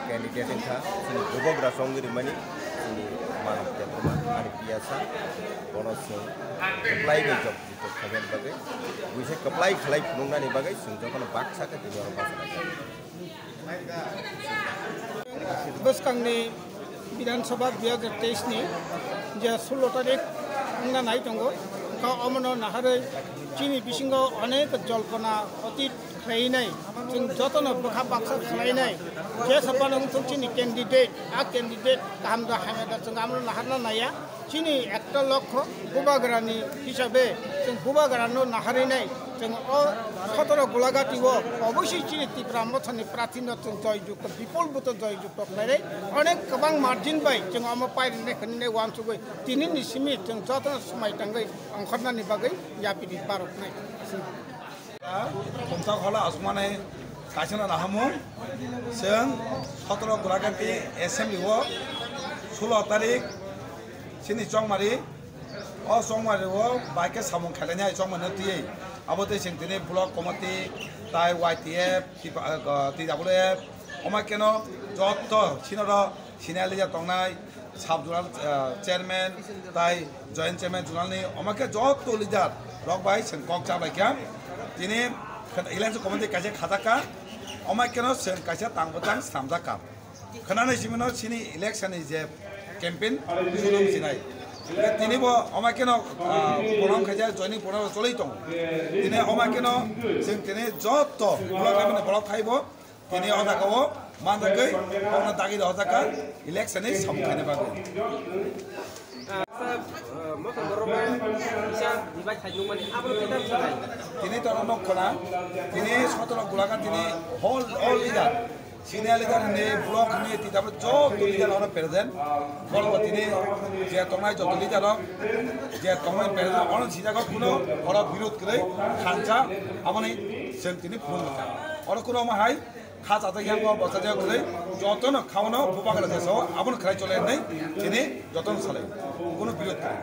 candidate ingkha sini bubok rasongiri mani sini manuk tebruma ani biasa bonosing apply ke job itu kagen bagai bisa apply khalai phunungna ni bagai sungjo kono baksa ke dino basana बसकांगनी विधानसभा 2023 नि जे 16 तारिख अंगना नाय दंगो का अमनो नाहारै चिनी बिसिंगो अनेक जल्पना अतीत खैनाय जों जतन बखा बाक्सा खलायनाय जे सपानं चिनी कैंडिडेट आ कैंडिडेट कामदा हामेदा जों आमनो नाहारना नाया चिनी একটা লক্ষ বুবাগ্রানি হিসাবে जों बुबाग्रानो नाहारैनाय जों 17 গোলাঘাটিও অবশ্যই চিনি ত্রিপুরা মথনি প্রার্থীন जों জয়যুক্ত বিপুলভূত জয়যুক্ত খাইনাय अनेक गोबां मार्जिन बाय जों आमो पाइरनाय खनिनाय वानसुगै दिनैनि सिमित जों जतन समाय थांगै अंखारनानि बागै यापिनि भारतनाय हमता खला आसमाने कायसना नाहामु जों 17 गोलाघाटी एसेम्बलिआव 16 तारिख सिनि चंमारी o songmari wo baike samung khalanya chongmano tiye abote singtini block committee tai YTF TWF omakeno jotto sinoro sinalija tongnai subjournal chairman tai joint chairman journal ni omake jotto leader rok bai sing kok chabai kya tini election committee kaise khataka omakeno sing kaise tangbotang samjaka khanane simino sini election ni je campaign sunum sinai তিনি bo omakeno program khaja joining program cholei tong tini omakeno sing tini jotto program ne block khaibo tini odakao mandagai ona dagi odaka election ni samkhane bago tini to nokkona tini 17 gulaga tini all leader senior leader ne block ne titabe jotto leader ona present bolbo tini je tomai jotto leader je tomai present ona sijago kuno ora বিরোধ করে খানচা আমনি same তিনি phone করতা ora kuno ma hai খাজা তে ইয়াঙ্গ বসা যায় করে যতন খাওনো বুবাগলা দেশো আপন খাই চলে নাই তিনি যতন চলে কোনো বিরোধ করে